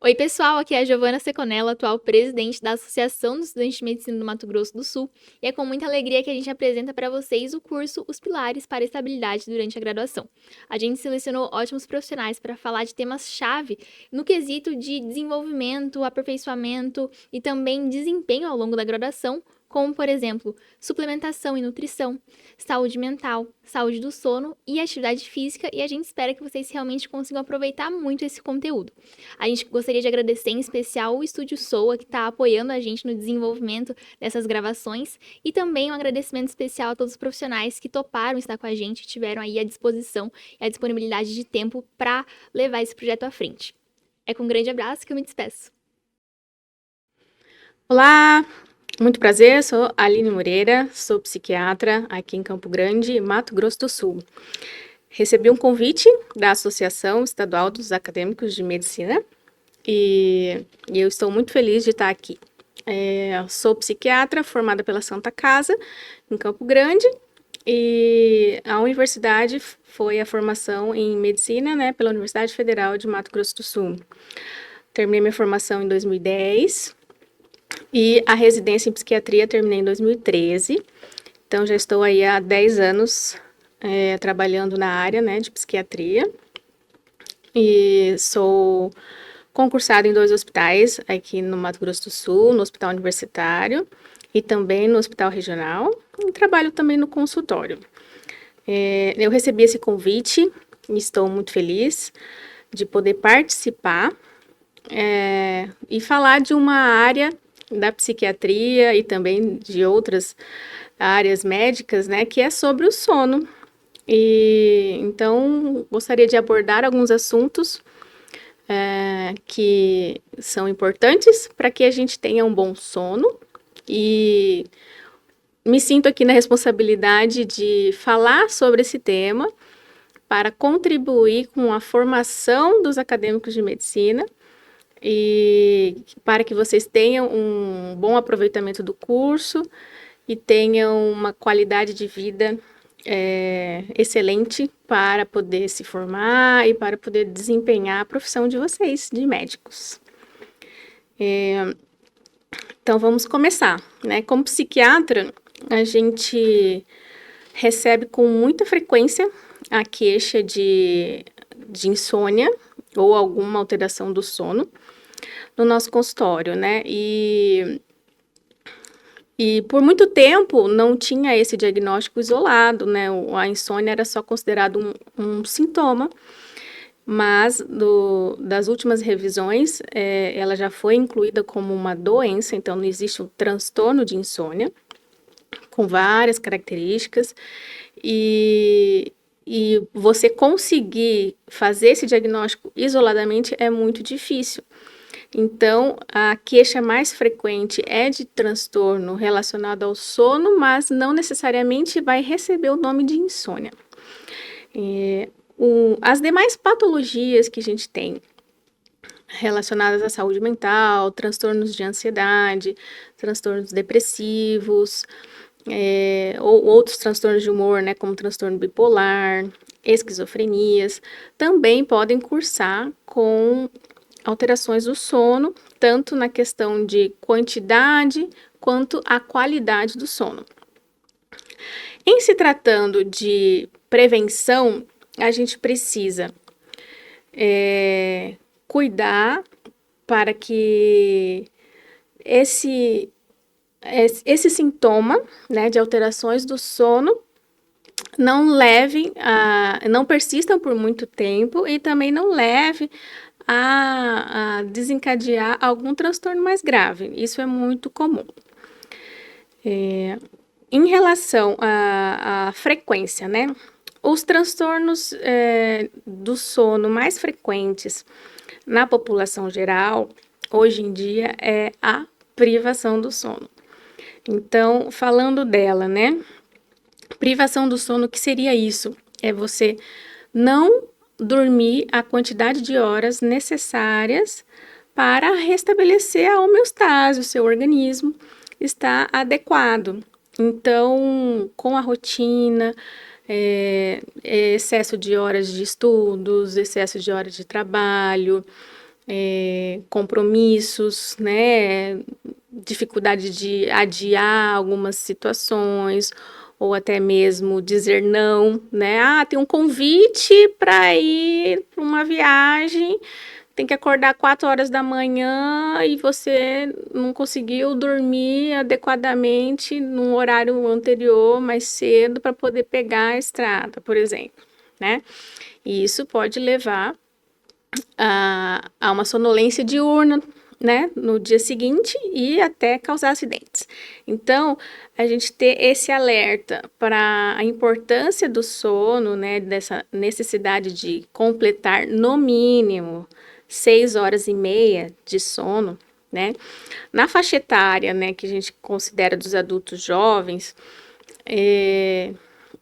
Oi, pessoal, aqui é a Giovana Seconella, atual presidente da Associação dos Estudantes de Medicina do Mato Grosso do Sul, e é com muita alegria que a gente apresenta para vocês o curso Os Pilares para a Estabilidade durante a Graduação. A gente selecionou ótimos profissionais para falar de temas-chave no quesito de desenvolvimento, aperfeiçoamento e também desempenho ao longo da graduação, como, por exemplo, suplementação e nutrição, saúde mental, saúde do sono e atividade física, e a gente espera que vocês realmente consigam aproveitar muito esse conteúdo. A gente gostaria de agradecer em especial o Estúdio Soa, que está apoiando a gente no desenvolvimento dessas gravações, e também um agradecimento especial a todos os profissionais que toparam estar com a gente e tiveram aí a disposição e a disponibilidade de tempo para levar esse projeto à frente. É com um grande abraço que eu me despeço. Olá, muito prazer, sou Aline Moreira, sou psiquiatra aqui em Campo Grande, Mato Grosso do Sul. Recebi um convite da Associação Estadual dos Acadêmicos de Medicina e eu estou muito feliz de estar aqui. Sou psiquiatra formada pela Santa Casa, em Campo Grande, e a universidade foi a formação em medicina, né, pela Universidade Federal de Mato Grosso do Sul. Terminei minha formação em 2010 e a residência em psiquiatria terminei em 2013. Então, já estou aí há 10 anos trabalhando na área, né, de psiquiatria. E sou concursada em 2 hospitais aqui no Mato Grosso do Sul, no Hospital Universitário e também no Hospital Regional. E trabalho também no consultório. Eu recebi esse convite e estou muito feliz de poder participar e falar de uma área da psiquiatria e também de outras áreas médicas, né, que é sobre o sono. E então gostaria de abordar alguns assuntos que são importantes para que a gente tenha um bom sono, e me sinto aqui na responsabilidade de falar sobre esse tema para contribuir com a formação dos acadêmicos de medicina e para que vocês tenham um bom aproveitamento do curso e tenham uma qualidade de vida excelente para poder se formar e para poder desempenhar a profissão de vocês, de médicos. Então vamos começar, né? Como psiquiatra, a gente recebe com muita frequência a queixa de insônia ou alguma alteração do sono no nosso consultório, né? E por muito tempo não tinha esse diagnóstico isolado, né? A insônia era só considerado um sintoma, mas das últimas revisões, ela já foi incluída como uma doença, então não existe um transtorno de insônia, com várias características, e você conseguir fazer esse diagnóstico isoladamente é muito difícil. Então, a queixa mais frequente é de transtorno relacionado ao sono, mas não necessariamente vai receber o nome de insônia. As demais patologias que a gente tem relacionadas à saúde mental, transtornos de ansiedade, transtornos depressivos, ou outros transtornos de humor, né, como transtorno bipolar, esquizofrenias, também podem cursar com alterações do sono, tanto na questão de quantidade quanto a qualidade do sono. Em se tratando de prevenção, a gente precisa cuidar para que esse sintoma, né, de alterações do sono não persistam por muito tempo e também não leve a desencadear algum transtorno mais grave. Isso é muito comum. Em relação à frequência, né? Os transtornos do sono mais frequentes na população geral, hoje em dia, é a privação do sono. Então, falando dela, né? Privação do sono, o que seria isso? É você não dormir a quantidade de horas necessárias para restabelecer a homeostase, o seu organismo está adequado. Então, com a rotina, excesso de horas de estudos, excesso de horas de trabalho, compromissos, né? Dificuldade de adiar algumas situações, ou até mesmo dizer não, né? Ah, tem um convite para ir para uma viagem, tem que acordar 4 horas da manhã e você não conseguiu dormir adequadamente no horário anterior, mais cedo, para poder pegar a estrada, por exemplo, né? E isso pode levar a uma sonolência diurna, né, no dia seguinte e até causar acidentes. Então, a gente ter esse alerta para a importância do sono, né, dessa necessidade de completar no mínimo 6 horas e meia de sono, né, na faixa etária, né, que a gente considera dos adultos jovens,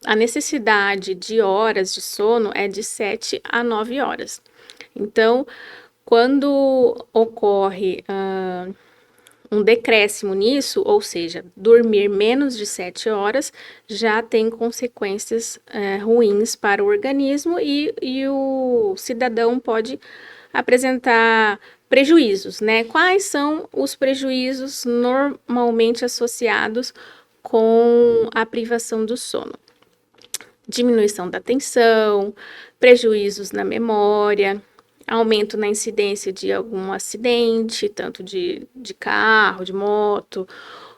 a necessidade de horas de sono é de 7 a 9 horas. Então, quando ocorre um decréscimo nisso, ou seja, dormir menos de 7 horas, já tem consequências ruins para o organismo e o cidadão pode apresentar prejuízos, né? Quais são os prejuízos normalmente associados com a privação do sono? Diminuição da atenção, prejuízos na memória, aumento na incidência de algum acidente, tanto de carro, de moto,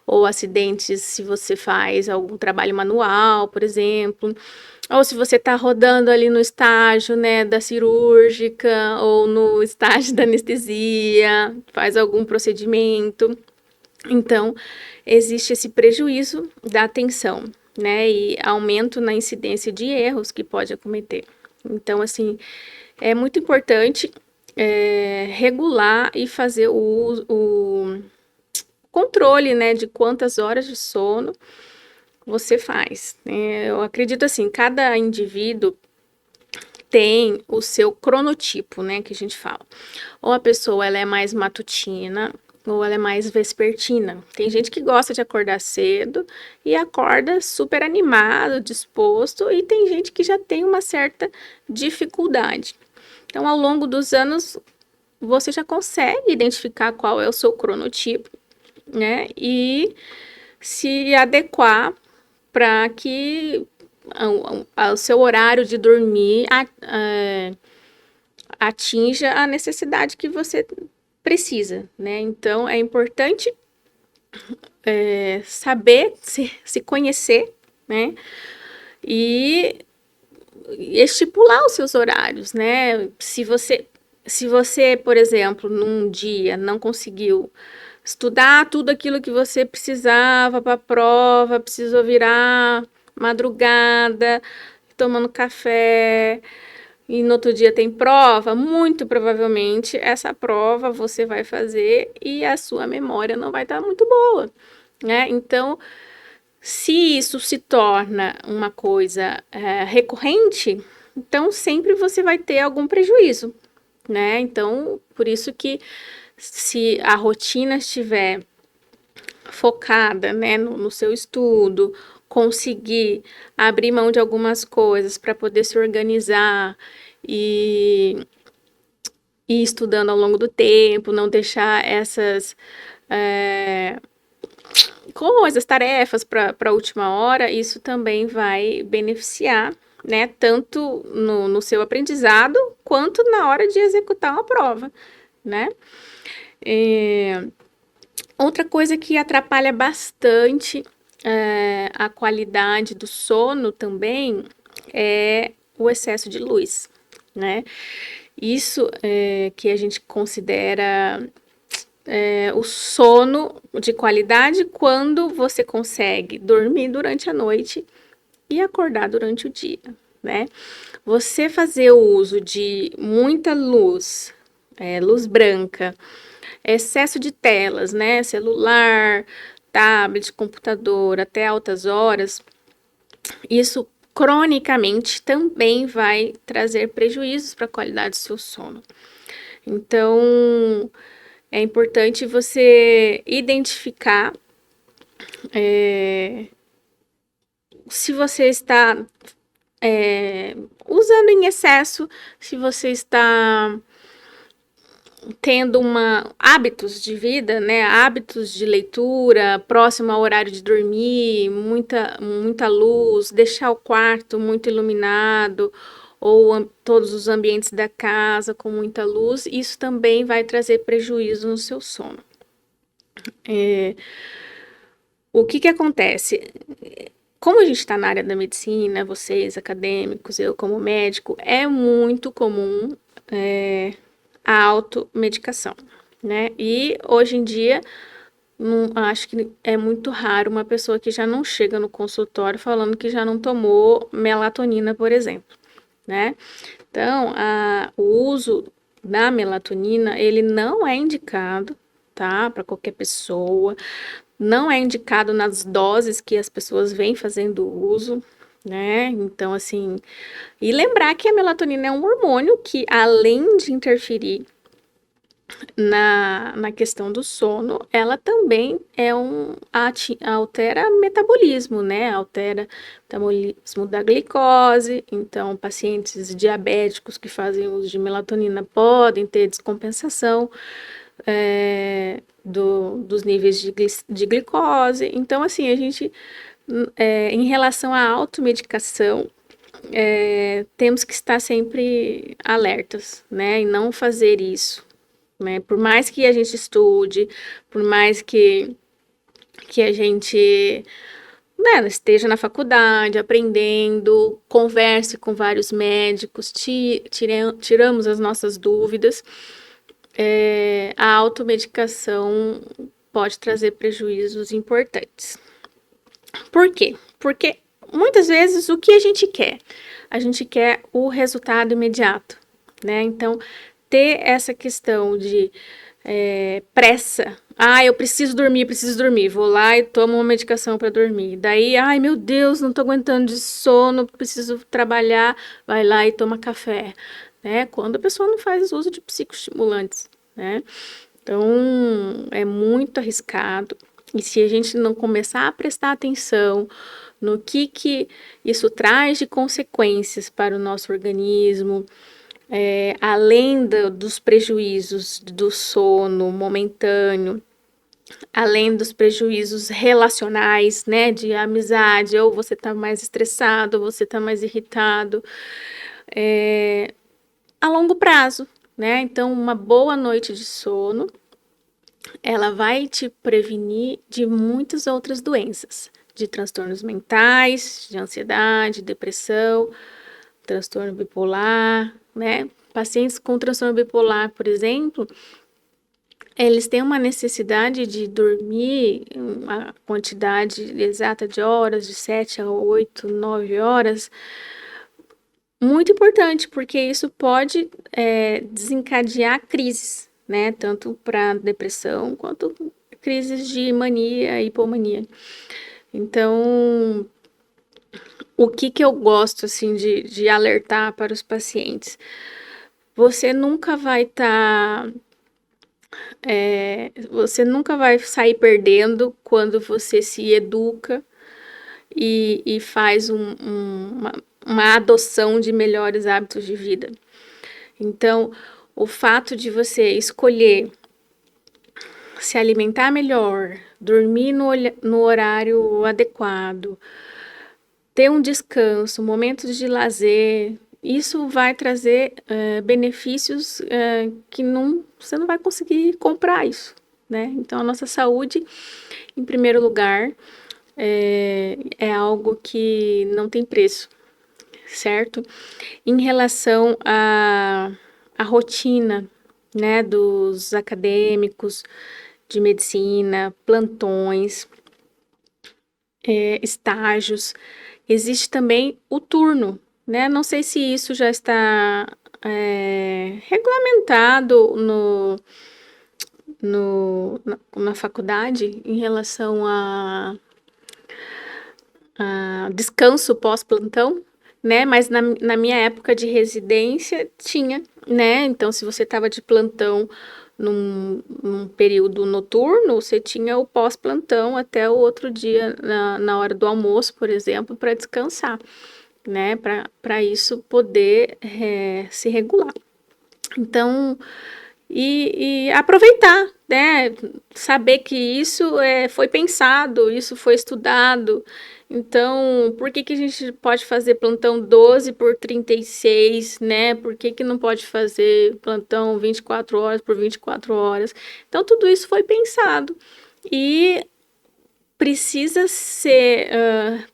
ou acidentes se você faz algum trabalho manual, por exemplo, ou se você está rodando ali no estágio, né, da cirúrgica, ou no estágio da anestesia, faz algum procedimento. Então, existe esse prejuízo da atenção, né, e aumento na incidência de erros que pode acometer. Então, assim, é muito importante regular e fazer o controle, né, de quantas horas de sono você faz. Eu acredito assim, cada indivíduo tem o seu cronotipo, né, que a gente fala. Ou a pessoa ela é mais matutina, ou ela é mais vespertina. Tem gente que gosta de acordar cedo e acorda super animado, disposto, e tem gente que já tem uma certa dificuldade. Então, ao longo dos anos, você já consegue identificar qual é o seu cronotipo, né? E se adequar para que o seu horário de dormir atinja a necessidade que você precisa, né? Então, é importante saber, se conhecer, né? E estipular os seus horários, né? Se você, por exemplo, num dia não conseguiu estudar tudo aquilo que você precisava para a prova, precisou virar madrugada, tomando café, e no outro dia tem prova, muito provavelmente essa prova você vai fazer e a sua memória não vai estar muito boa, né? Então, se isso se torna uma coisa recorrente, então sempre você vai ter algum prejuízo, né? Então, por isso que se a rotina estiver focada, né, no seu estudo, conseguir abrir mão de algumas coisas para poder se organizar e ir estudando ao longo do tempo, não deixar essas coisas, tarefas para a última hora, isso também vai beneficiar, né, tanto no seu aprendizado, quanto na hora de executar uma prova, né? Outra coisa que atrapalha bastante a qualidade do sono também é o excesso de luz, né? Isso que a gente considera o sono de qualidade quando você consegue dormir durante a noite e acordar durante o dia, né? Você fazer o uso de muita luz, luz branca, excesso de telas, né? Celular, tablet, computador, até altas horas, isso cronicamente também vai trazer prejuízos para a qualidade do seu sono. Então, é importante você identificar se você está usando em excesso, se você está tendo hábitos de vida, né, hábitos de leitura, próximo ao horário de dormir, muita luz, deixar o quarto muito iluminado, ou todos os ambientes da casa com muita luz, isso também vai trazer prejuízo no seu sono. O que acontece? Como a gente está na área da medicina, vocês acadêmicos, eu como médico, é muito comum a automedicação, né? E hoje em dia, acho que é muito raro uma pessoa que já não chega no consultório falando que já não tomou melatonina, por exemplo, né? Então, o uso da melatonina, ele não é indicado, tá? Para qualquer pessoa, não é indicado nas doses que as pessoas vêm fazendo uso, né? Então, assim, e lembrar que a melatonina é um hormônio que, além de interferir na questão do sono, ela também altera metabolismo, né? Altera o metabolismo da glicose. Então, pacientes diabéticos que fazem uso de melatonina podem ter descompensação dos níveis de glicose. Então, assim, a gente, em relação à automedicação, temos que estar sempre alertas, né? E não fazer isso. Né? Por mais que a gente estude, por mais que a gente, né, esteja na faculdade aprendendo, converse com vários médicos, tiramos as nossas dúvidas, a automedicação pode trazer prejuízos importantes. Por quê? Porque muitas vezes o que a gente quer? A gente quer o resultado imediato, né? Então, ter essa questão de pressa. Eu preciso dormir. Vou lá e tomo uma medicação para dormir. Daí, meu Deus, não tô aguentando de sono, preciso trabalhar. Vai lá e toma café, né? Quando a pessoa não faz uso de psicoestimulantes, né? Então, é muito arriscado. E se a gente não começar a prestar atenção no que isso traz de consequências para o nosso organismo, além dos prejuízos do sono momentâneo, além dos prejuízos relacionais, né, de amizade, ou você tá mais estressado, ou você tá mais irritado, a longo prazo, né? Então, uma boa noite de sono, ela vai te prevenir de muitas outras doenças, de transtornos mentais, de ansiedade, depressão, transtorno bipolar, né? Pacientes com transtorno bipolar, por exemplo, eles têm uma necessidade de dormir uma quantidade exata de horas, de 7 a 8, 9 horas, muito importante, porque isso pode desencadear crises, né? Tanto para depressão quanto crises de mania e hipomania. Então, o que eu gosto, assim, de alertar para os pacientes? Você nunca vai você nunca vai sair perdendo quando você se educa e faz uma adoção de melhores hábitos de vida. Então, o fato de você escolher se alimentar melhor, dormir no horário adequado, ter um descanso, momentos de lazer, isso vai trazer benefícios que você não vai conseguir comprar isso, né? Então, a nossa saúde, em primeiro lugar, é algo que não tem preço, certo? Em relação à rotina, né, dos acadêmicos de medicina, plantões, estágios, existe também o turno, né? Não sei se isso já está regulamentado na faculdade em relação a descanso pós-plantão, né? Mas na minha época de residência tinha, né? Então, se você estava de plantão num período noturno, você tinha o pós-plantão até o outro dia, na hora do almoço, por exemplo, para descansar, né? Para isso poder se regular. Então, e aproveitar, né? Saber que isso foi pensado, isso foi estudado. Então, por que que a gente pode fazer plantão 12 por 36, né? Por que que não pode fazer plantão 24 horas por 24 horas? Então, tudo isso foi pensado e precisa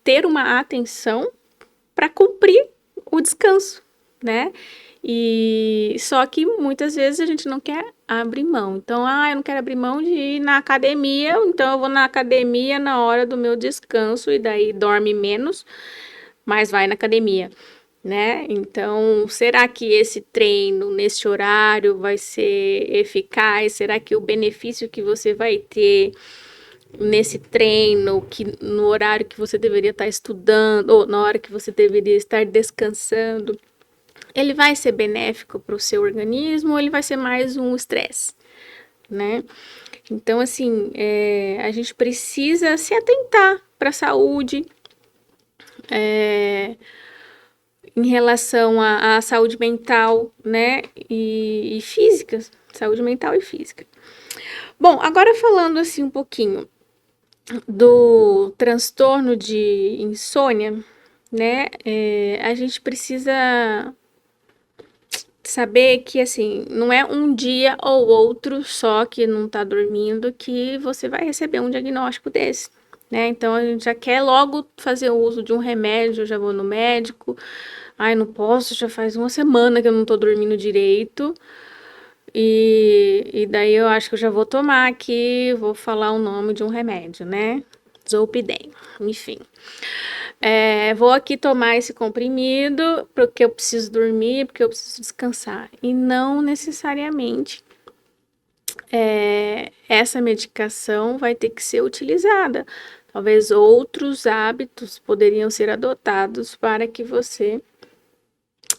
ter uma atenção para cumprir o descanso, né? E só que muitas vezes a gente não quer abrir mão. Então, eu não quero abrir mão de ir na academia, então eu vou na academia na hora do meu descanso e daí dorme menos, mas vai na academia, né? Então, será que esse treino nesse horário vai ser eficaz? Será que o benefício que você vai ter nesse treino, que no horário que você deveria estar estudando, ou na hora que você deveria estar descansando, ele vai ser benéfico para o seu organismo ou ele vai ser mais um estresse, né? Então, assim, a gente precisa se atentar para a saúde, em relação à saúde mental, né? E física, saúde mental e física. Bom, agora falando assim um pouquinho do transtorno de insônia, né? A gente precisa saber que, assim, não é um dia ou outro só que não tá dormindo que você vai receber um diagnóstico desse, né? Então, a gente já quer logo fazer uso de um remédio, eu já vou no médico, não posso, já faz uma semana que eu não tô dormindo direito, e daí eu acho que eu já vou tomar aqui, vou falar o nome de um remédio, né? Zolpidem, enfim. Vou aqui tomar esse comprimido porque eu preciso dormir, porque eu preciso descansar. E não necessariamente essa medicação vai ter que ser utilizada. Talvez outros hábitos poderiam ser adotados para que você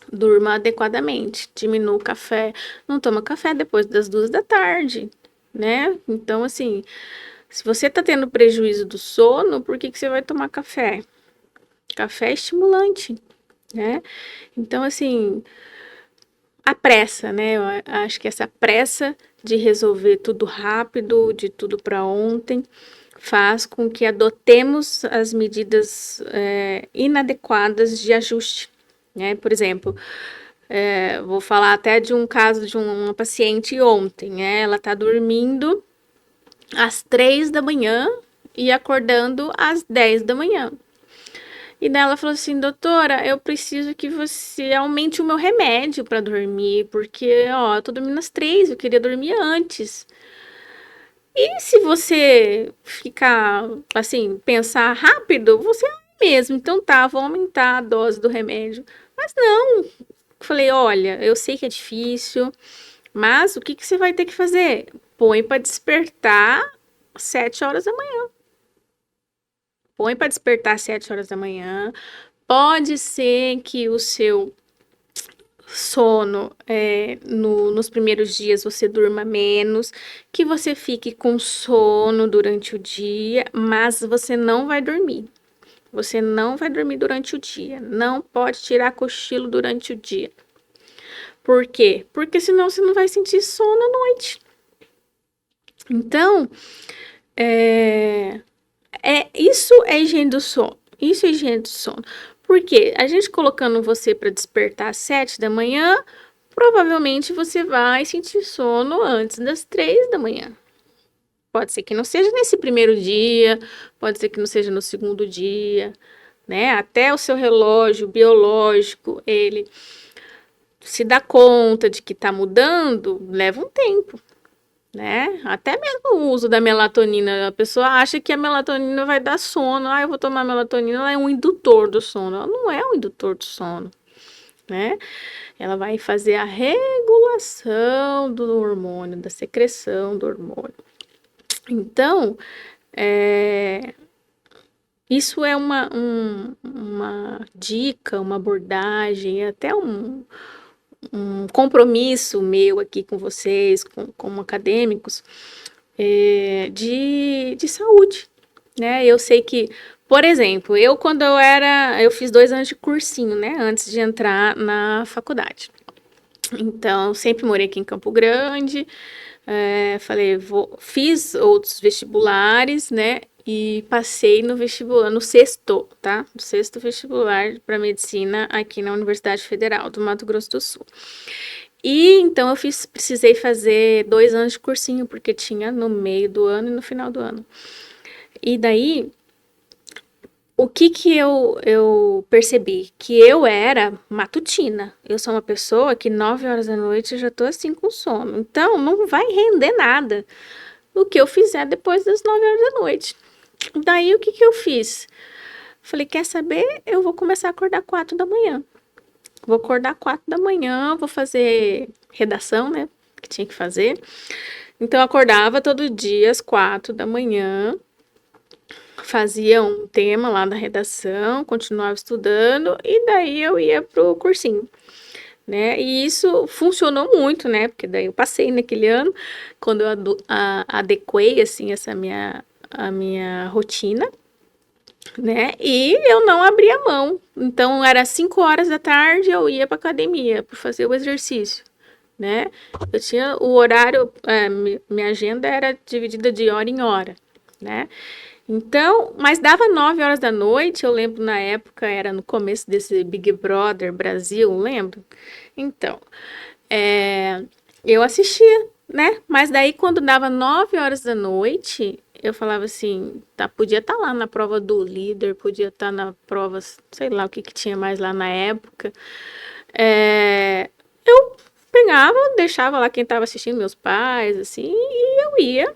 durma adequadamente. Diminua o café, não toma café depois das 2 da tarde, né? Então, assim, se você tá tendo prejuízo do sono, por que que você vai tomar café? Café é estimulante, né? Então, assim, a pressa, né? Eu acho que essa pressa de resolver tudo rápido, de tudo para ontem, faz com que adotemos as medidas inadequadas de ajuste, né? Por exemplo, vou falar até de um caso de uma paciente ontem, né? Ela tá dormindo às 3 da manhã e acordando às 10 da manhã. E daí ela falou assim, doutora, eu preciso que você aumente o meu remédio para dormir, porque, eu tô dormindo às 3, eu queria dormir antes. E se você ficar, assim, pensar rápido, você mesmo, então tá, vou aumentar a dose do remédio. Mas não, falei, olha, eu sei que é difícil, mas o que que você vai ter que fazer? Põe para despertar às 7 horas da manhã. Põe para despertar às 7 horas da manhã. Pode ser que o seu sono, nos primeiros dias você durma menos, que você fique com sono durante o dia, mas você não vai dormir. Você não vai dormir durante o dia. Não pode tirar cochilo durante o dia. Por quê? Porque senão você não vai sentir sono à noite. Então, isso é higiene do sono. Isso é higiene do sono. Porque a gente colocando você para despertar às 7 da manhã, provavelmente você vai sentir sono antes das 3 da manhã. Pode ser que não seja nesse primeiro dia, pode ser que não seja no segundo dia, né? Até o seu relógio biológico, ele se dá conta de que está mudando, leva um tempo, né? Até mesmo o uso da melatonina, a pessoa acha que a melatonina vai dar sono, eu vou tomar melatonina, ela é um indutor do sono, ela não é um indutor do sono, né? Ela vai fazer a regulação do hormônio, da secreção do hormônio. Então, isso é uma dica, uma abordagem, até um compromisso meu aqui com vocês, como acadêmicos, de saúde, né? Eu sei que, por exemplo, quando eu fiz 2 anos de cursinho, né? Antes de entrar na faculdade. Então, sempre morei aqui em Campo Grande. Falei, fiz outros vestibulares, né? E passei no vestibular, no sexto, tá? No sexto vestibular para medicina aqui na Universidade Federal do Mato Grosso do Sul. E então eu precisei fazer 2 anos de cursinho, porque tinha no meio do ano e no final do ano. E daí, o que eu percebi? Que eu era matutina. Eu sou uma pessoa que 9 horas da noite eu já tô assim com sono. Então, não vai render nada o que eu fizer depois das 9 horas da noite. Daí, o que eu fiz? Falei, quer saber? Eu vou começar a acordar 4 da manhã. Vou acordar 4 da manhã, vou fazer redação, né? Que tinha que fazer. Então, eu acordava todo dia às 4 da manhã, fazia um tema lá da redação, continuava estudando e daí eu ia pro cursinho, né? E isso funcionou muito, né? Porque daí eu passei naquele ano, quando eu adequei, assim, a minha rotina, né? E eu não abria mão. Então, era 5 horas da tarde, eu ia pra academia para fazer o exercício, né? Eu tinha o horário, minha agenda era dividida de hora em hora, né? Então, mas dava 9 horas da noite, eu lembro na época, era no começo desse Big Brother Brasil, lembro? Então, eu assistia, né? Mas daí quando dava 9 horas da noite, eu falava assim, tá, podia estar lá na prova do líder, podia estar na prova, sei lá o que tinha mais lá na época. Eu pegava, deixava lá quem estava assistindo, meus pais, assim, e eu ia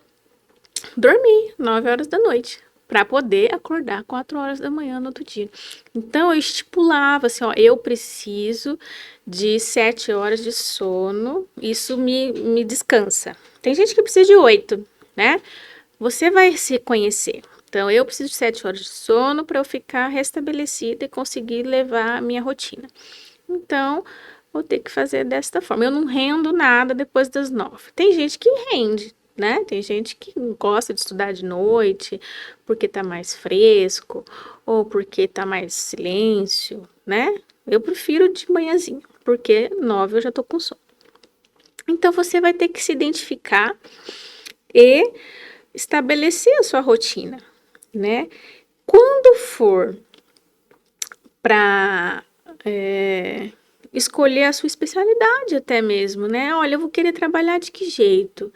dormir 9 horas da noite para poder acordar 4 horas da manhã no outro dia. Então eu estipulava assim, ó, eu preciso de 7 horas de sono, isso me descansa. Tem gente que precisa de 8, né? Você vai se conhecer. Então eu preciso de 7 horas de sono para eu ficar restabelecida e conseguir levar a minha rotina. Então, vou ter que fazer desta forma. Eu não rendo nada depois das 9. Tem gente que rende, né? Tem gente que gosta de estudar de noite porque tá mais fresco ou porque tá mais silêncio, né? Eu prefiro de manhãzinho, porque 9 eu já tô com sono. Então você vai ter que se identificar e estabelecer a sua rotina, né? Quando for para escolher a sua especialidade até mesmo, né? Olha, eu vou querer trabalhar de que jeito?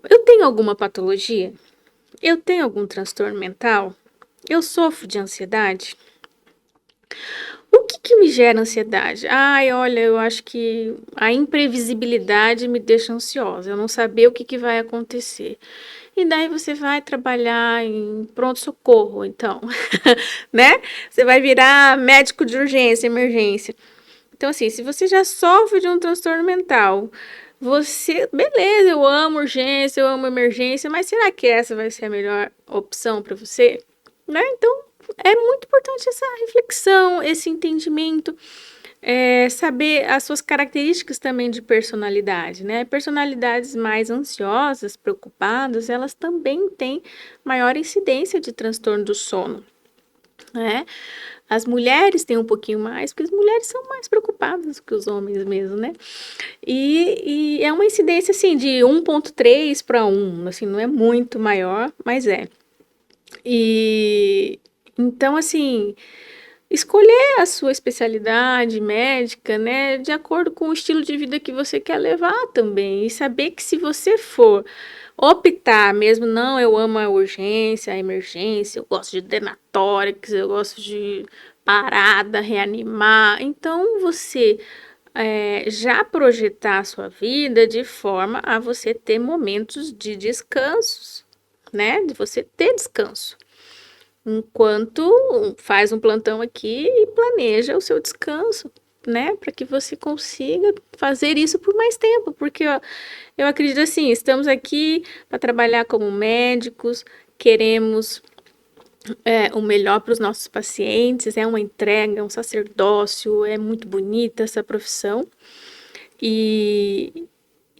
Eu tenho alguma patologia? Eu tenho algum transtorno mental? Eu sofro de ansiedade? O que me gera ansiedade? Ai, olha, eu acho que a imprevisibilidade me deixa ansiosa. Eu não saber o que vai acontecer. E daí você vai trabalhar em pronto-socorro, então, né? Você vai virar médico de urgência, emergência. Então, assim, se você já sofre de um transtorno mental, beleza, eu amo urgência, eu amo emergência, mas será que essa vai ser a melhor opção para você? Né? Então, é muito importante essa reflexão, esse entendimento, saber as suas características também de personalidade, né? Personalidades mais ansiosas, preocupadas, elas também têm maior incidência de transtorno do sono, né? As mulheres têm um pouquinho mais, porque as mulheres são mais preocupadas que os homens mesmo, né? E é uma incidência, assim, de 1,3 para 1, assim, não é muito maior, mas é. E então, assim, escolher a sua especialidade médica, né, de acordo com o estilo de vida que você quer levar também. E saber que se você for optar mesmo, não, eu amo a urgência, a emergência, eu gosto de denatórics, eu gosto de parada, reanimar. Então, você já projetar a sua vida de forma a você ter momentos de descansos, né? De você ter descanso. Enquanto faz um plantão aqui e planeja o seu descanso, né? Para que você consiga fazer isso por mais tempo, porque eu acredito assim, estamos aqui para trabalhar como médicos, queremos o melhor para os nossos pacientes, é uma entrega, é um sacerdócio, é muito bonita essa profissão. E,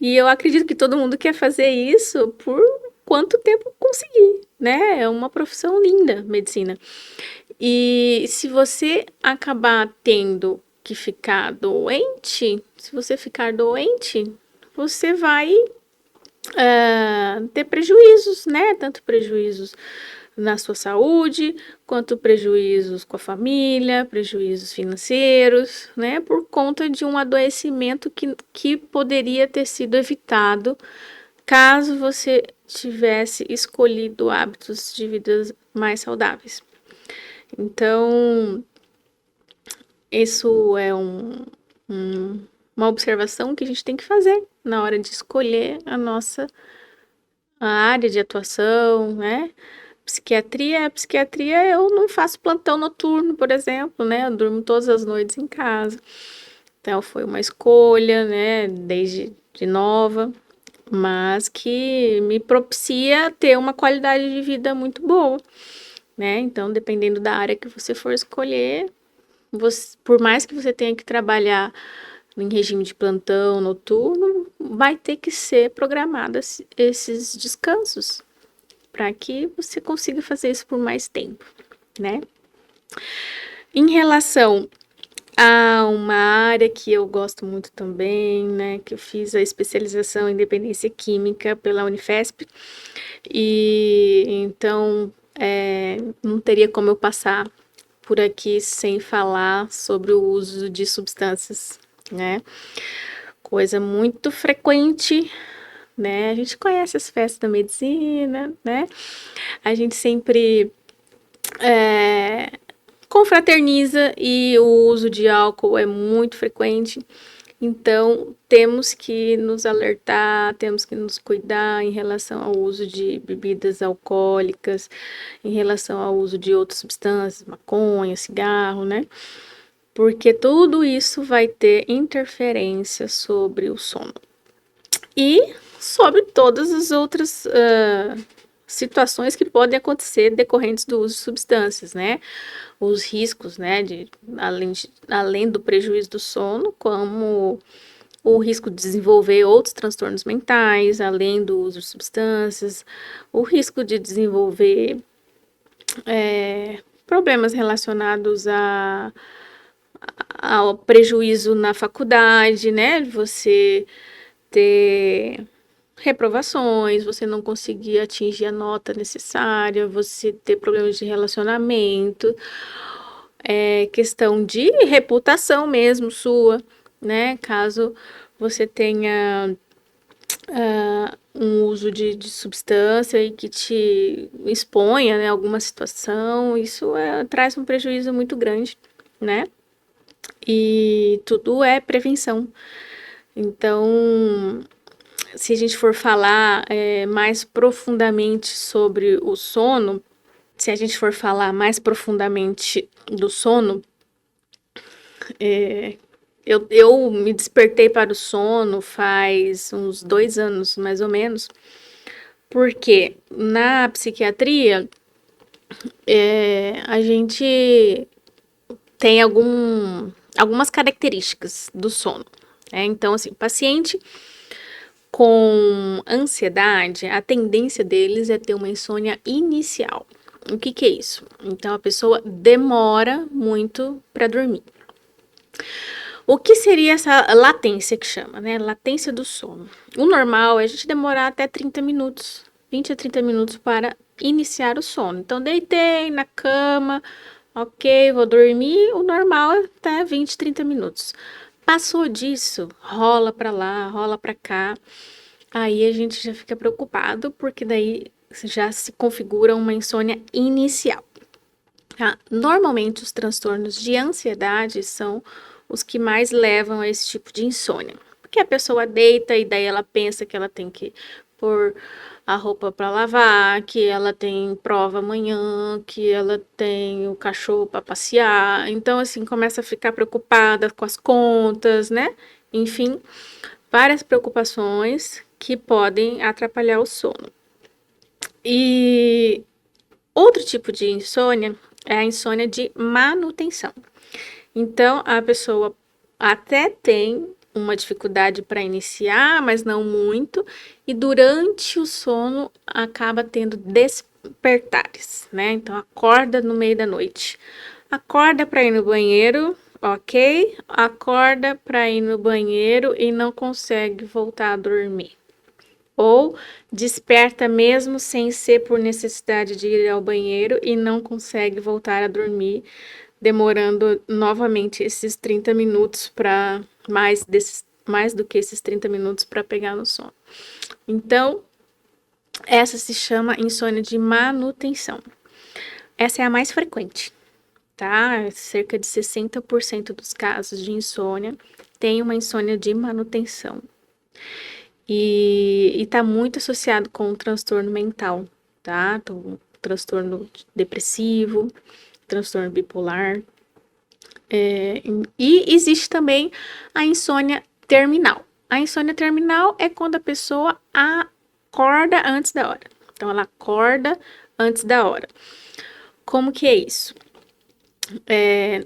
e eu acredito que todo mundo quer fazer isso por quanto tempo conseguir, né? É uma profissão linda, medicina. E se você acabar tendo que ficar doente, se você ficar doente, você vai ter prejuízos, né? Tanto prejuízos na sua saúde, quanto prejuízos com a família, prejuízos financeiros, né? Por conta de um adoecimento que poderia ter sido evitado caso você tivesse escolhido hábitos de vida mais saudáveis. Então, isso é uma observação que a gente tem que fazer na hora de escolher a área de atuação, né? Psiquiatria eu não faço plantão noturno, por exemplo, né? Eu durmo todas as noites em casa. Então foi uma escolha, né? Desde de nova, mas que me propicia ter uma qualidade de vida muito boa, né? Então, dependendo da área que você for escolher, por mais que você tenha que trabalhar em regime de plantão noturno, vai ter que ser programado esses descansos para que você consiga fazer isso por mais tempo, né? Em relação a uma área que eu gosto muito também, né, que eu fiz a especialização em dependência química pela Unifesp, e então não teria como eu passar por aqui sem falar sobre o uso de substâncias, né? Coisa muito frequente, né? A gente conhece as festas da medicina, né? A gente sempre confraterniza e o uso de álcool é muito frequente. Então, temos que nos alertar, temos que nos cuidar em relação ao uso de bebidas alcoólicas, em relação ao uso de outras substâncias, maconha, cigarro, né? Porque tudo isso vai ter interferência sobre o sono. E sobre todas as outras situações que podem acontecer decorrentes do uso de substâncias, né? Os riscos, né, além do prejuízo do sono, como o risco de desenvolver outros transtornos mentais, além do uso de substâncias, o risco de desenvolver problemas relacionados ao prejuízo na faculdade, né, você ter reprovações, você não conseguir atingir a nota necessária, você ter problemas de relacionamento, questão de reputação mesmo sua, né? Caso você tenha um uso de substância e que te exponha, né, a alguma situação, isso traz um prejuízo muito grande, né? E tudo é prevenção. Então, se a gente for falar mais profundamente sobre o sono, se a gente for falar mais profundamente do sono, eu me despertei para o sono faz uns 2 anos, mais ou menos, porque na psiquiatria a gente tem algumas características do sono. Então, assim, paciente com ansiedade, a tendência deles é ter uma insônia inicial. O que é isso? Então, a pessoa demora muito para dormir. O que seria essa latência que chama, né? Latência do sono. O normal é a gente demorar até 30 minutos, 20 a 30 minutos para iniciar o sono. Então, deitei na cama, ok, vou dormir. O normal é até 20, 30 minutos. Passou disso, rola para lá, rola para cá. Aí a gente já fica preocupado, porque daí já se configura uma insônia inicial. Tá? Normalmente, os transtornos de ansiedade são os que mais levam a esse tipo de insônia. Porque a pessoa deita e daí ela pensa que ela tem que pôr a roupa para lavar, que ela tem prova amanhã, que ela tem o cachorro para passear. Então, assim, começa a ficar preocupada com as contas, né? Enfim, várias preocupações que podem atrapalhar o sono. E outro tipo de insônia é a insônia de manutenção. Então, a pessoa até tem uma dificuldade para iniciar, mas não muito, e durante o sono acaba tendo despertares, né? Então, acorda no meio da noite. Acorda para ir no banheiro, ok, acorda para ir no banheiro e não consegue voltar a dormir. Ou desperta mesmo sem ser por necessidade de ir ao banheiro e não consegue voltar a dormir, demorando novamente esses 30 minutos para mais do que esses 30 minutos para pegar no sono. Então, essa se chama insônia de manutenção. Essa é a mais frequente, tá? Cerca de 60% dos casos de insônia tem uma insônia de manutenção. E está muito associado com o transtorno mental, tá? Então, transtorno depressivo, transtorno bipolar. E existe também a insônia terminal. A insônia terminal é quando a pessoa acorda antes da hora. Então, ela acorda antes da hora. Como que é isso?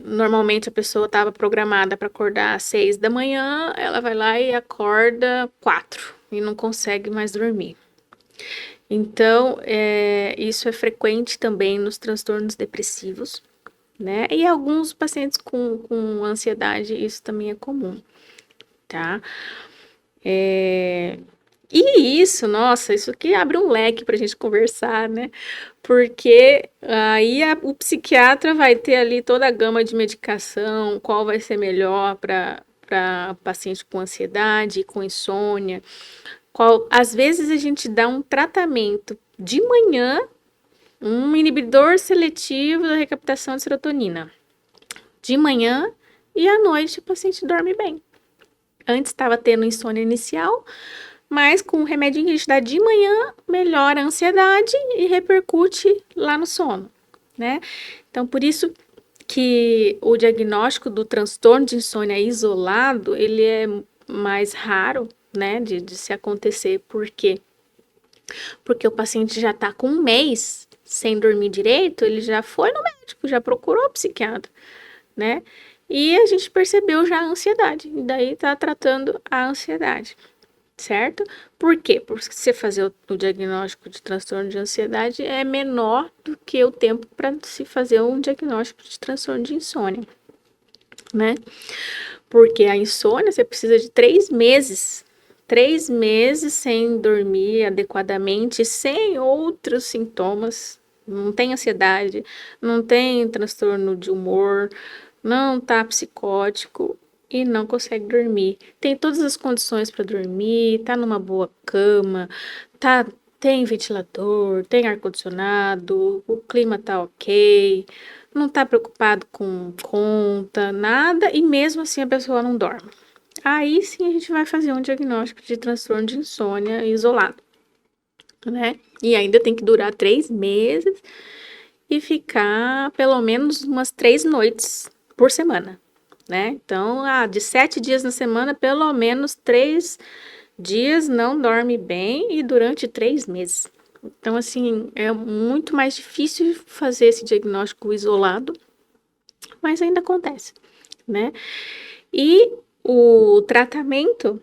Normalmente a pessoa estava programada para acordar às 6 da manhã, ela vai lá e acorda 4 e não consegue mais dormir. Então, isso é frequente também nos transtornos depressivos, né? E alguns pacientes com ansiedade, isso também é comum, tá? E isso, nossa, isso aqui abre um leque para a gente conversar, né? Porque aí o psiquiatra vai ter ali toda a gama de medicação, qual vai ser melhor para paciente com ansiedade, com insônia. Às vezes a gente dá um tratamento de manhã, um inibidor seletivo da recaptação de serotonina. De manhã e à noite o paciente dorme bem. Antes estava tendo insônia inicial, mas com o remedinho que a gente dá de manhã, melhora a ansiedade e repercute lá no sono, né? Então, por isso que o diagnóstico do transtorno de insônia isolado, ele é mais raro, né, de se acontecer. Por quê? Porque o paciente já está com um mês sem dormir direito, ele já foi no médico, já procurou o psiquiatra, né? E a gente percebeu já a ansiedade, e daí está tratando a ansiedade. Certo? Por quê? Porque você fazer o diagnóstico de transtorno de ansiedade é menor do que o tempo para se fazer um diagnóstico de transtorno de insônia, né? Porque a insônia você precisa de 3 meses. 3 meses sem dormir adequadamente, sem outros sintomas. Não tem ansiedade, não tem transtorno de humor, não tá psicótico e não consegue dormir. Tem todas as condições para dormir, tá numa boa cama, tem ventilador, tem ar-condicionado, o clima tá ok, não tá preocupado com conta, nada, e mesmo assim a pessoa não dorme. Aí sim a gente vai fazer um diagnóstico de transtorno de insônia isolado, né? E ainda tem que durar 3 meses e ficar pelo menos umas 3 noites por semana, né? Então, de 7 dias na semana, pelo menos 3 dias não dorme bem e durante 3 meses. Então, assim, é muito mais difícil fazer esse diagnóstico isolado, mas ainda acontece, né? E o tratamento,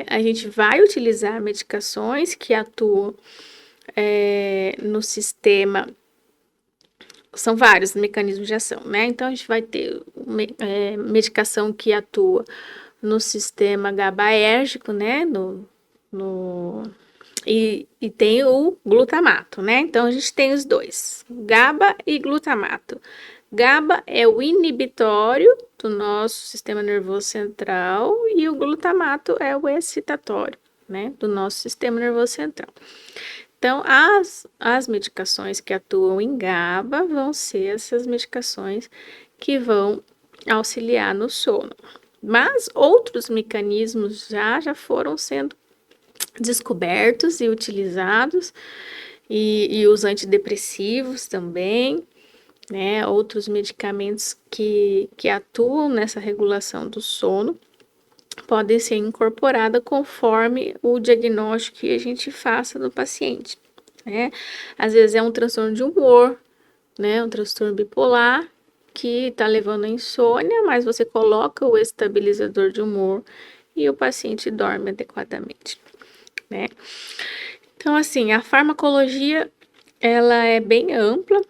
a gente vai utilizar medicações que atuam no sistema. São vários mecanismos de ação, né? Então, a gente vai ter medicação que atua no sistema GABAérgico, né? E tem o glutamato, né? Então, a gente tem os dois, GABA e glutamato. GABA é o inibitório do nosso sistema nervoso central e o glutamato é o excitatório, né? Do nosso sistema nervoso central. Então, as medicações que atuam em GABA vão ser essas medicações que vão auxiliar no sono. Mas outros mecanismos já foram sendo descobertos e utilizados, e os antidepressivos também, né? Outros medicamentos que atuam nessa regulação do sono podem ser incorporadas conforme o diagnóstico que a gente faça no paciente, né? Às vezes é um transtorno de humor, né? Um transtorno bipolar que tá levando a insônia, mas você coloca o estabilizador de humor e o paciente dorme adequadamente, né? Então, assim, a farmacologia, ela é bem ampla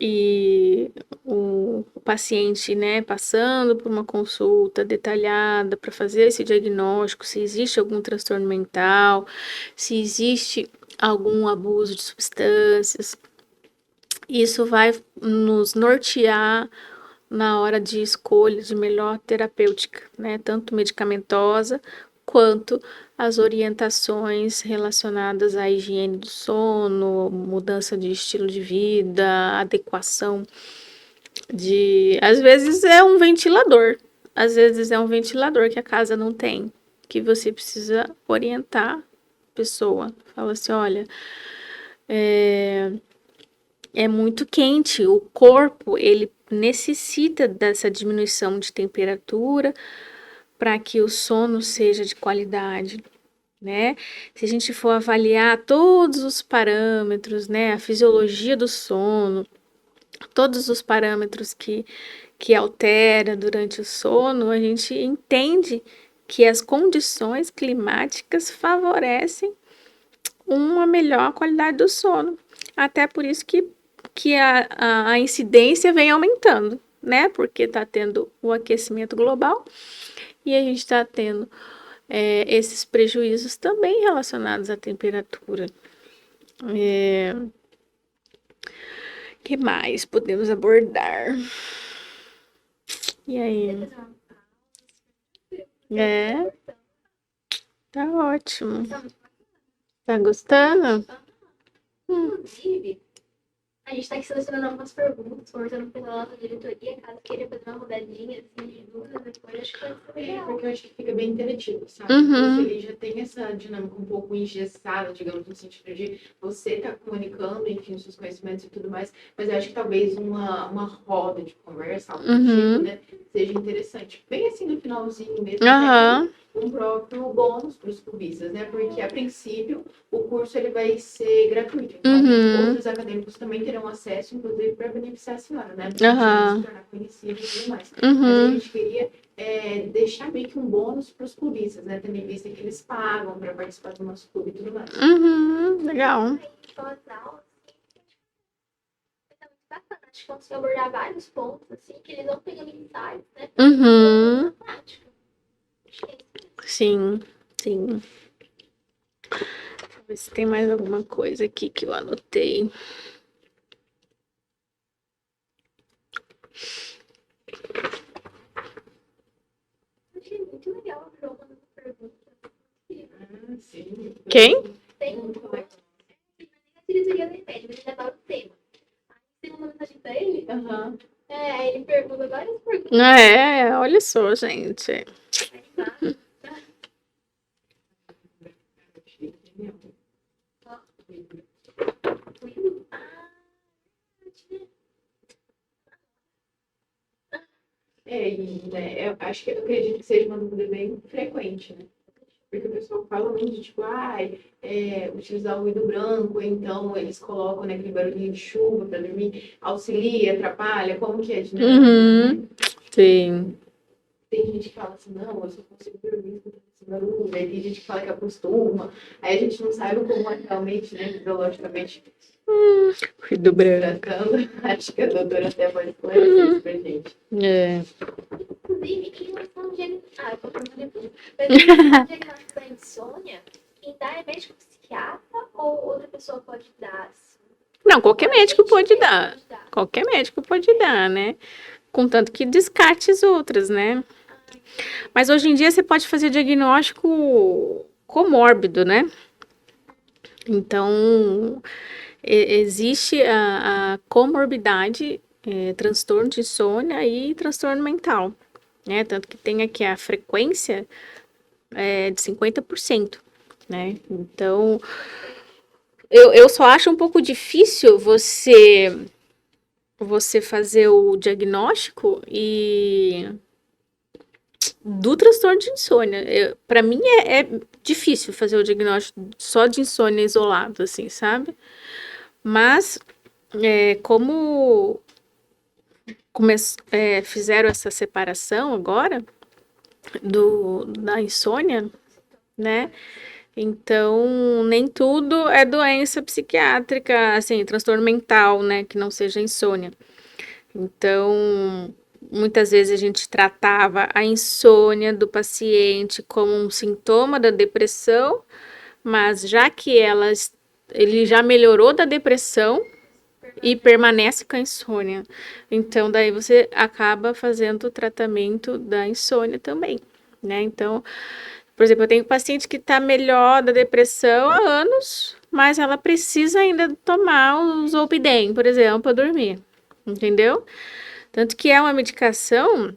e o paciente, né, passando por uma consulta detalhada para fazer esse diagnóstico, se existe algum transtorno mental, se existe algum abuso de substâncias. Isso vai nos nortear na hora de escolha de melhor terapêutica, né, tanto medicamentosa quanto as orientações relacionadas à higiene do sono, mudança de estilo de vida, adequação às vezes é um ventilador, às vezes é um ventilador que a casa não tem, que você precisa orientar a pessoa. Fala assim, olha, é muito quente, o corpo, ele necessita dessa diminuição de temperatura para que o sono seja de qualidade, né? Se a gente for avaliar todos os parâmetros, né, a fisiologia do sono, todos os parâmetros que altera durante o sono, a gente entende que as condições climáticas favorecem uma melhor qualidade do sono. Até por isso que a incidência vem aumentando, né? Porque está tendo o aquecimento global e a gente está tendo esses prejuízos também relacionados à temperatura. Que mais podemos abordar? E aí? Tá ótimo. Tá gostando? Inclusive, a gente está aqui selecionando algumas perguntas, conversando com a nossa diretoria, caso queira fazer uma rodadinha assim, de dúvidas, depois acho que vai ser legal. Porque eu acho que fica bem interativo, sabe? Uhum. Ele já tem essa dinâmica um pouco engessada, digamos, no sentido de você estar comunicando, enfim, os seus conhecimentos e tudo mais, mas eu acho que talvez uma roda de conversa, algo do tipo, né, seja interessante. Bem assim no finalzinho mesmo, né, um próprio bônus para os clubistas, né? Porque, a princípio, o curso ele vai ser gratuito. Então, outros acadêmicos também terão acesso, inclusive, para beneficiar a senhora, né? Para se tornar conhecido e tudo mais. Mas a gente queria deixar meio que um bônus para os clubistas, né? Tendo em vista que eles pagam para participar do nosso clube e tudo mais. Legal. Bacana, acho que conseguiu abordar vários pontos, assim, que eles vão pegando insights, né? Na prática. Sim. Deixa eu ver se tem mais alguma coisa aqui que eu anotei. Achei muito legal a Roma nessa pergunta. Sim. Quem? Tem um corte. Na diretoria da IPED, mas ele adora o tema. Aí tem uma mensagem pra ele. Aí ele pergunta várias perguntas. Olha só, gente. Eu acredito que seja uma dúvida bem frequente, né? Porque o pessoal fala muito de, tipo, utilizar o ruído branco, então eles colocam, né, aquele barulhinho de chuva para dormir, auxilia, atrapalha, como que é de Sim. Tem gente que fala assim, não, eu só consigo dormir escutando esse barulho, aí tem gente que fala que acostuma, aí a gente não sabe como é realmente, né, fisiologicamente. Ruído branco. Acho que a doutora até pode esclarecer isso pra gente. Inclusive, em relação ao diagnóstico da insônia, quem dá é médico psiquiatra ou outra pessoa pode dar? Não, qualquer médico pode dar. Qualquer médico pode dar, né? Contanto que descarte as outras, né? Mas hoje em dia você pode fazer diagnóstico comórbido, né? Então, existe a comorbidade, transtorno de insônia e transtorno mental, né? Tanto que tem aqui a frequência de 50%, né? Então, eu só acho um pouco difícil você fazer o diagnóstico do transtorno de insônia. Para mim é difícil fazer o diagnóstico só de insônia isolado, assim, sabe? Mas como fizeram essa separação agora da insônia, né? Então, nem tudo é doença psiquiátrica, assim, transtorno mental, né, que não seja insônia. Então, muitas vezes a gente tratava a insônia do paciente como um sintoma da depressão, mas já que ele já melhorou da depressão e permanece com a insônia. Então, daí você acaba fazendo o tratamento da insônia também, né? Então, por exemplo, eu tenho paciente que está melhor da depressão há anos, mas ela precisa ainda tomar o Zolpidem, por exemplo, para dormir, entendeu? Tanto que é uma medicação,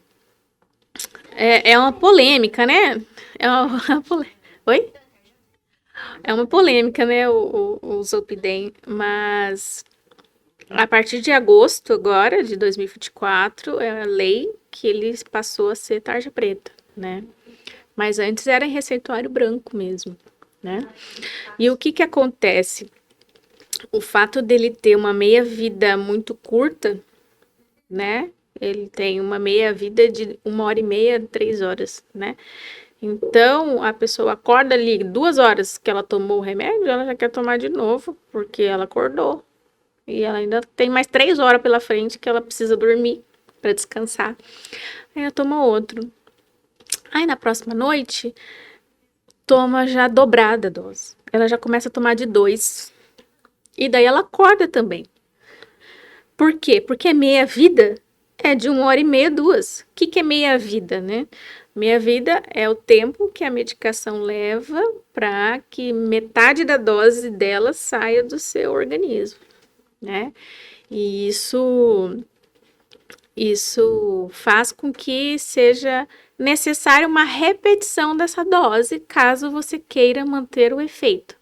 é uma polêmica, né? É uma Oi? É uma polêmica, né, o Zolpidem, mas a partir de agosto agora, de 2024, é a lei que ele passou a ser tarja preta, né? Mas antes era em receituário branco mesmo, né? E o que que acontece? O fato dele ter uma meia-vida muito curta, né? Ele tem uma meia-vida de 1h30, 3 horas, né? Então, a pessoa acorda ali 2 horas que ela tomou o remédio, ela já quer tomar de novo, porque ela acordou. E ela ainda tem mais 3 horas pela frente que ela precisa dormir para descansar. Aí ela toma outro. Aí na próxima noite, toma já dobrada a dose. Ela já começa a tomar de 2. E daí ela acorda também. Por quê? Porque meia vida é de 1h30, 2. O que é meia vida, né? Meia vida é o tempo que a medicação leva para que metade da dose dela saia do seu organismo, né? E isso faz com que seja necessária uma repetição dessa dose, caso você queira manter o efeito,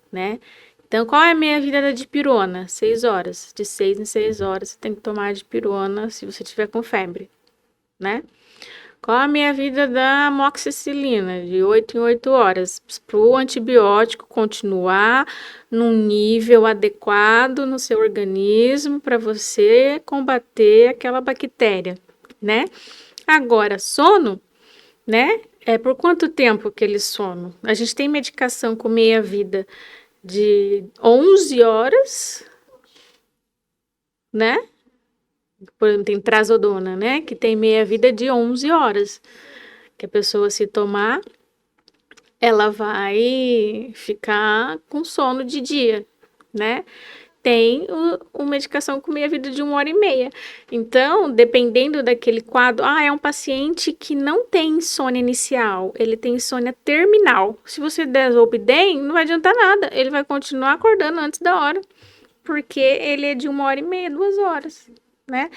né? Então, qual é a meia-vida da dipirona? 6 horas. De 6 em 6 horas, você tem que tomar a dipirona se você tiver com febre, né? Qual a meia-vida da amoxicilina? De 8 em 8 horas. Para o antibiótico continuar num nível adequado no seu organismo para você combater aquela bactéria, né? Agora, sono, né? É por quanto tempo aquele sono? A gente tem medicação com meia-vida de 11 horas, né? Por exemplo, tem trazodona, né? Que tem meia-vida de 11 horas. Que a pessoa, se tomar, ela vai ficar com sono de dia, né? Tem uma medicação com meia-vida de 1h30. Então, dependendo daquele quadro, é um paciente que não tem insônia inicial, ele tem insônia terminal. Se você der Zolpidem, não vai adiantar nada, ele vai continuar acordando antes da hora, porque ele é de 1h30, 2 horas, né?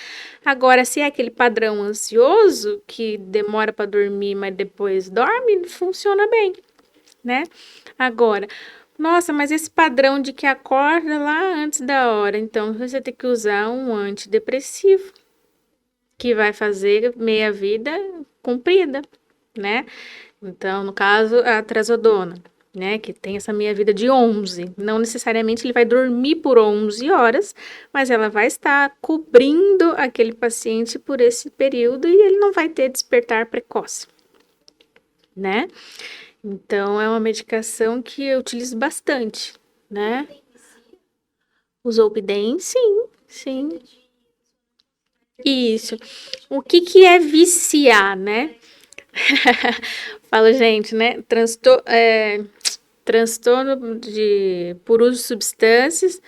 Agora, se é aquele padrão ansioso, que demora para dormir, mas depois dorme, funciona bem, né? Agora, nossa, mas esse padrão de que acorda lá antes da hora, então você tem que usar um antidepressivo, que vai fazer meia-vida comprida, né? Então, no caso, a trazodona, né, que tem essa meia-vida de 11. Não necessariamente ele vai dormir por 11 horas, mas ela vai estar cobrindo aquele paciente por esse período e ele não vai ter despertar precoce, né? Então, é uma medicação que eu utilizo bastante, né? O Zolpidem, sim, sim. Isso. O que é viciar, né? Falo, gente, né? Transtorno por uso de substâncias,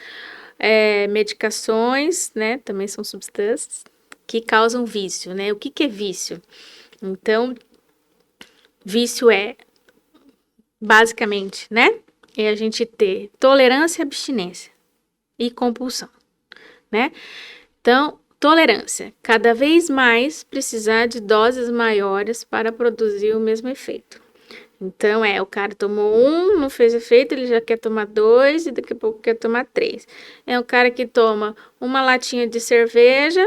medicações, né? Também são substâncias que causam vício, né? O que é vício? Então, vício é, basicamente, né? É a gente ter tolerância, abstinência e compulsão, né? Então, tolerância, cada vez mais precisar de doses maiores para produzir o mesmo efeito. Então, o cara tomou 1, não fez efeito, ele já quer tomar 2 e daqui a pouco quer tomar 3. É o cara que toma uma latinha de cerveja,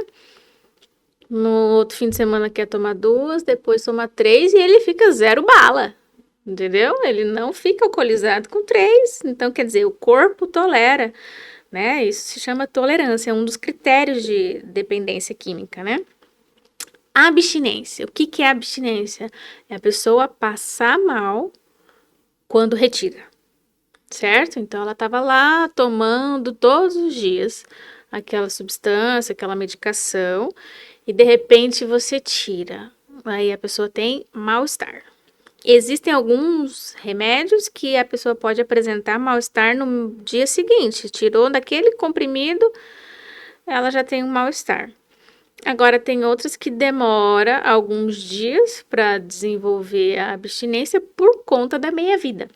no outro fim de semana quer tomar 2, depois toma 3 e ele fica 0 bala, entendeu? Ele não fica alcoolizado com 3, então quer dizer, o corpo tolera, né? Isso se chama tolerância, é um dos critérios de dependência química, né? Abstinência. O que é abstinência? É a pessoa passar mal quando retira, certo? Então, ela estava lá tomando todos os dias aquela substância, aquela medicação, e de repente você tira. Aí a pessoa tem mal-estar. Existem alguns remédios que a pessoa pode apresentar mal-estar no dia seguinte. Tirou daquele comprimido, ela já tem um mal-estar. Agora, tem outras que demora alguns dias para desenvolver a abstinência por conta da meia-vida,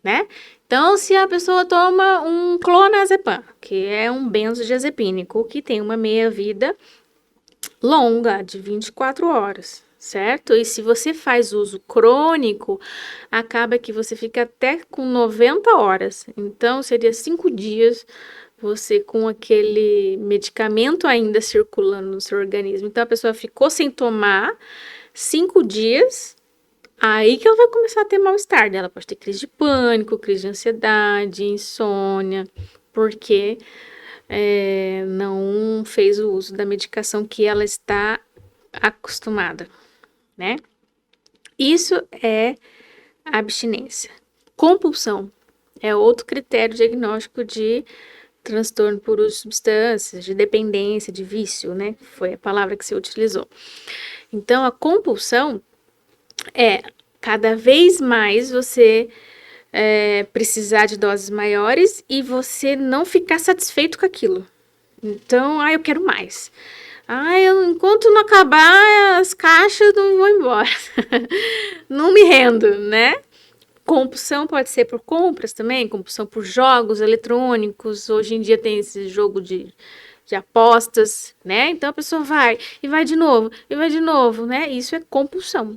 né? Então, se a pessoa toma um clonazepam, que é um benzodiazepínico, que tem uma meia-vida longa, de 24 horas, certo? E se você faz uso crônico, acaba que você fica até com 90 horas. Então, seria 5 dias você com aquele medicamento ainda circulando no seu organismo. Então, a pessoa ficou sem tomar 5 dias, aí que ela vai começar a ter mal-estar, né? Ela pode ter crise de pânico, crise de ansiedade, insônia, porque não fez o uso da medicação que ela está acostumada, né? Isso é abstinência. Compulsão é outro critério diagnóstico de transtorno por uso de substâncias, de dependência, de vício, né? Foi a palavra que você utilizou. Então, a compulsão é cada vez mais você precisar de doses maiores e você não ficar satisfeito com aquilo. Então, eu quero mais. Enquanto não acabar as caixas, não vou embora. Não me rendo, né? Compulsão pode ser por compras também, compulsão por jogos eletrônicos. Hoje em dia tem esse jogo de apostas, né? Então a pessoa vai e vai de novo, e vai de novo, né? Isso é compulsão,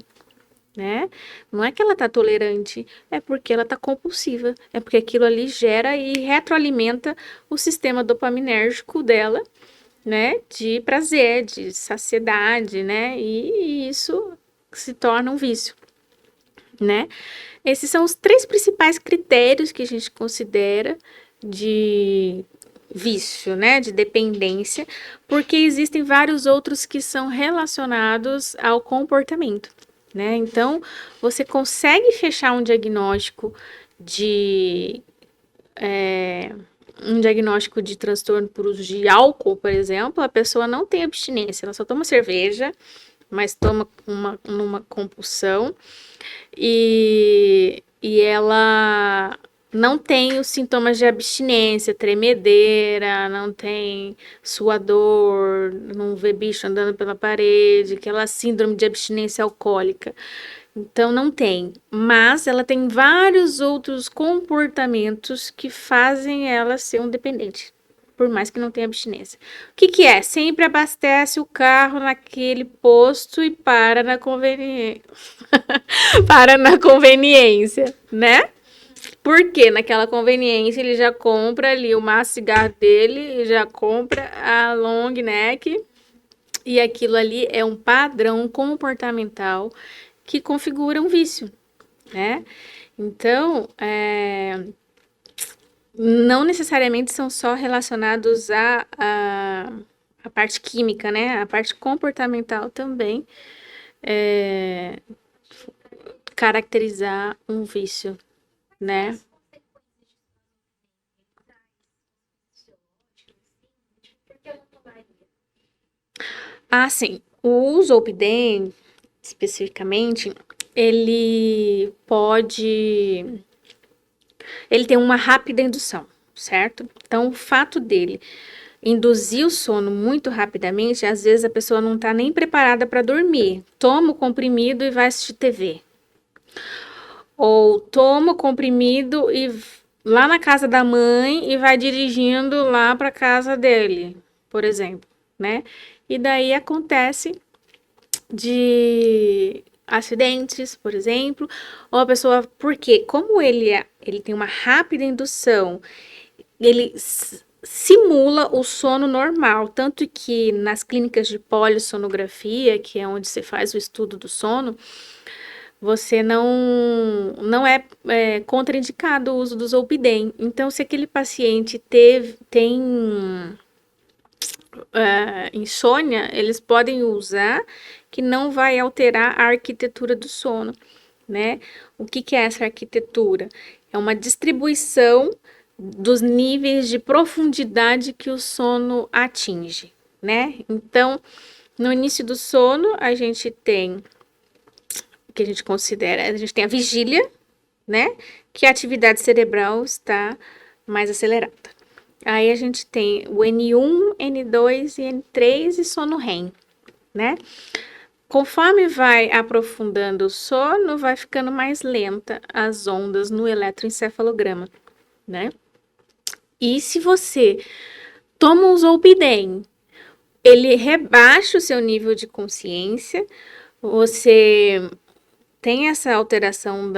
né? Não é que ela tá tolerante, é porque ela tá compulsiva. É porque aquilo ali gera e retroalimenta o sistema dopaminérgico dela, né? De prazer, de saciedade, né? E isso se torna um vício, né? Esses são os 3 principais critérios que a gente considera de vício, né, de dependência, porque existem vários outros que são relacionados ao comportamento, né? Então, você consegue fechar um diagnóstico de transtorno por uso de álcool, por exemplo, a pessoa não tem abstinência, ela só toma cerveja, mas toma numa compulsão, e ela não tem os sintomas de abstinência, tremedeira, não tem suador, não vê bicho andando pela parede, aquela síndrome de abstinência alcoólica. Então, não tem. Mas ela tem vários outros comportamentos que fazem ela ser um dependente, por mais que não tenha abstinência. O que é? Sempre abastece o carro naquele posto e para na conveniência. Para na conveniência, né? Porque naquela conveniência ele já compra ali o maço de cigarro dele, já compra a long neck, e aquilo ali é um padrão comportamental que configura um vício, né? Então, não necessariamente são só relacionados à parte química, né? A parte comportamental também caracterizar um vício, né? Sim. O Zolpidem, especificamente, ele tem uma rápida indução, certo? Então, o fato dele induzir o sono muito rapidamente, às vezes a pessoa não tá nem preparada para dormir. Toma o comprimido e vai assistir TV. Ou toma o comprimido e lá na casa da mãe e vai dirigindo lá para casa dele, por exemplo, né? E daí acontece de acidentes, por exemplo, ou a pessoa, porque como ele tem uma rápida indução, ele simula o sono normal, tanto que nas clínicas de polissonografia, que é onde você faz o estudo do sono, você não é contraindicado o uso do Zolpidem. Então, se aquele paciente tem insônia, eles podem usar, que não vai alterar a arquitetura do sono. né? O que é essa arquitetura? É uma distribuição dos níveis de profundidade que o sono atinge, né? Então, no início do sono, a gente tem o que a gente considera, a gente tem a vigília, né? Que a atividade cerebral está mais acelerada. Aí a gente tem o N1, N2 e N3 e sono REM, né? Conforme vai aprofundando o sono, vai ficando mais lenta as ondas no eletroencefalograma, né? E se você toma um Zolpidem, ele rebaixa o seu nível de consciência, você tem essa alteração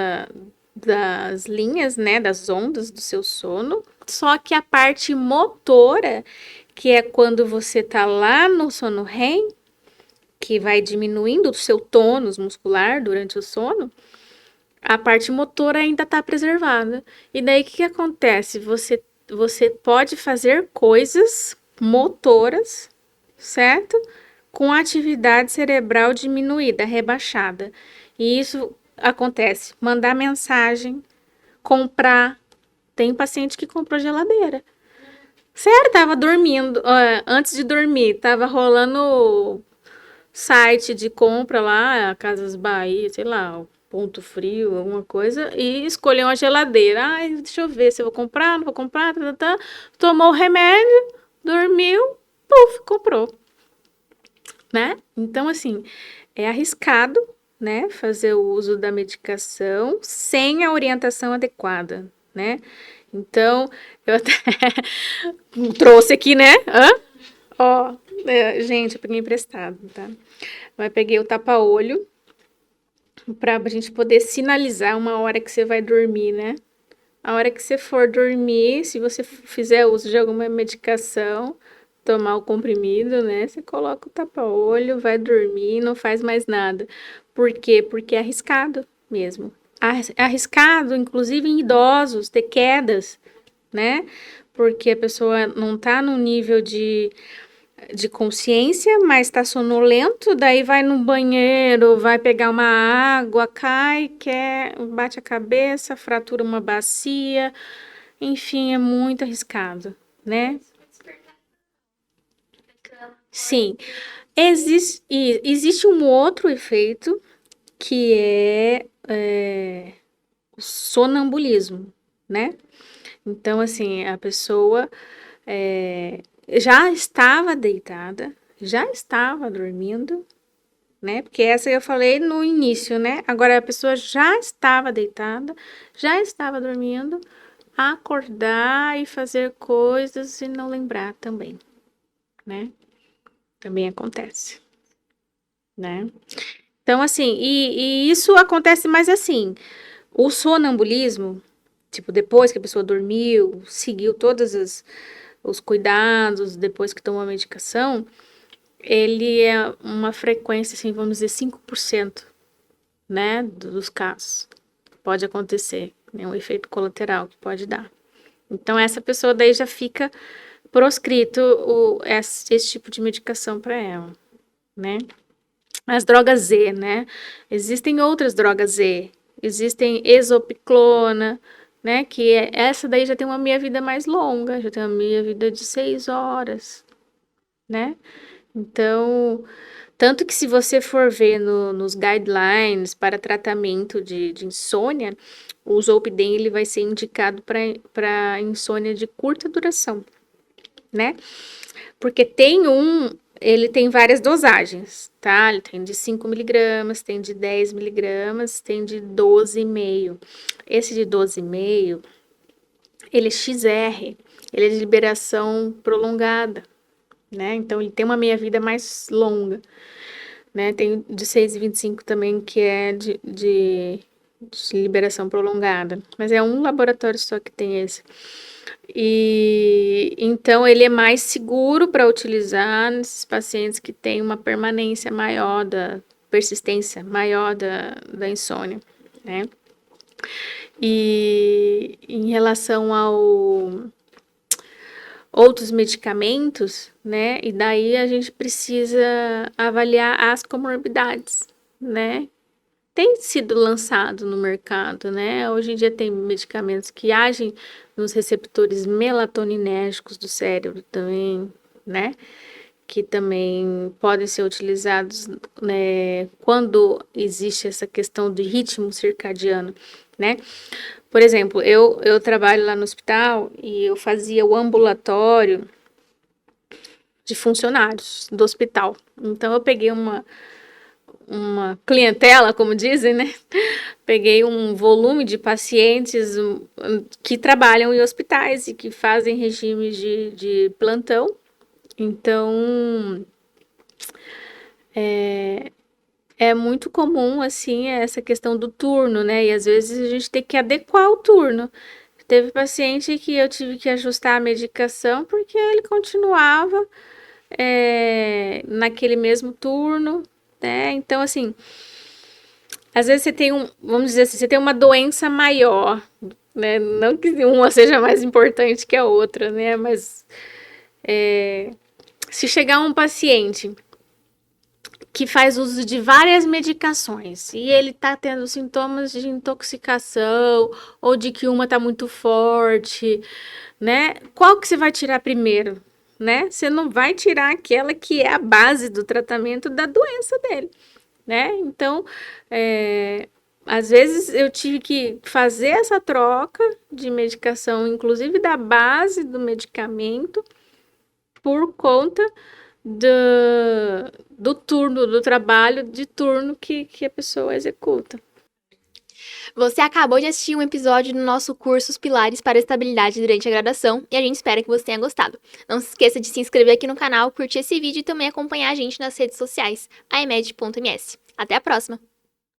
das linhas, né, das ondas do seu sono, só que a parte motora, que é quando você tá lá no sono REM, que vai diminuindo o seu tônus muscular durante o sono, a parte motora ainda está preservada. E daí o que acontece? Você pode fazer coisas motoras, certo? Com atividade cerebral diminuída, rebaixada. E isso acontece. Mandar mensagem, comprar. Tem paciente que comprou geladeira. Sério, tava dormindo. Antes de dormir, tava rolando site de compra lá, Casas Bahia, sei lá, Ponto Frio, alguma coisa, e escolheu uma geladeira. Ai, deixa eu ver se eu vou comprar, não vou comprar, tomou o remédio, dormiu, puf, comprou, né? Então, assim, é arriscado, né, fazer o uso da medicação sem a orientação adequada, né? Então, eu até trouxe aqui, né? Ó, gente, eu peguei emprestado, tá? Mas peguei o tapa-olho pra gente poder sinalizar uma hora que você vai dormir, né? A hora que você for dormir, se você fizer uso de alguma medicação, tomar o comprimido, né? Você coloca o tapa-olho, vai dormir, não faz mais nada. Por quê? Porque é arriscado mesmo. É arriscado, inclusive em idosos, ter quedas, né? Porque a pessoa não tá no nível de consciência, mas tá sonolento, daí vai no banheiro, vai pegar uma água, cai, bate a cabeça, fratura uma bacia, enfim, é muito arriscado, né? Sim, existe um outro efeito que é o sonambulismo, né? Então, assim, a pessoa já estava deitada, já estava dormindo, né? Porque essa eu falei no início, né? Agora a pessoa já estava deitada, já estava dormindo, acordar e fazer coisas e não lembrar também, né? Também acontece, né? Então, assim, e isso acontece mais assim, o sonambulismo, tipo, depois que a pessoa dormiu, seguiu todos os cuidados, depois que tomou a medicação, ele é uma frequência, assim, vamos dizer, 5%, né, dos casos. Pode acontecer, é um efeito colateral que pode dar. Então, essa pessoa daí já fica proscrito esse tipo de medicação para ela, né? As drogas Z, né? Existem outras drogas Z. Existem exopiclona, né? Essa daí já tem uma meia-vida mais longa, já tem uma meia-vida de 6 horas, né? Então, tanto que se você for ver nos guidelines para tratamento de insônia, o Zolpidem ele vai ser indicado para insônia de curta duração, né? Porque ele tem várias dosagens, tá? Ele tem de 5 miligramas, tem de 10 miligramas, tem de 12,5. Esse de 12,5, ele é XR, ele é de liberação prolongada, né? Então, ele tem uma meia-vida mais longa, né? Tem de 6,25 também, que é de liberação prolongada. Mas é um laboratório só que tem esse. E então ele é mais seguro para utilizar nesses pacientes que têm uma permanência maior persistência maior da insônia, né? E em relação ao outros medicamentos, né? E daí a gente precisa avaliar as comorbidades, né? tem sido lançado no mercado, né? Hoje em dia tem medicamentos que agem nos receptores melatoninérgicos do cérebro também, né? Que também podem ser utilizados, né, quando existe essa questão do ritmo circadiano, né? Por exemplo, eu trabalho lá no hospital e eu fazia o ambulatório de funcionários do hospital. Então, eu peguei uma clientela, como dizem, né? Peguei um volume de pacientes que trabalham em hospitais e que fazem regimes de plantão. Então, é muito comum, assim, essa questão do turno, né? E às vezes a gente tem que adequar o turno. Teve paciente que eu tive que ajustar a medicação porque ele continuava naquele mesmo turno, né? Então, assim, às vezes você tem vamos dizer assim, você tem uma doença maior, né? Não que uma seja mais importante que a outra, né? Mas se chegar um paciente que faz uso de várias medicações e ele tá tendo sintomas de intoxicação ou de que uma tá muito forte, né? Qual que você vai tirar primeiro, né? Você não vai tirar aquela que é a base do tratamento da doença dele, né? Então, às vezes eu tive que fazer essa troca de medicação, inclusive da base do medicamento, por conta do turno, do trabalho de turno que a pessoa executa. Você acabou de assistir um episódio do nosso curso Os Pilares para a Estabilidade durante a graduação e a gente espera que você tenha gostado. Não se esqueça de se inscrever aqui no canal, curtir esse vídeo e também acompanhar a gente nas redes sociais, aemed.ms. Até a próxima!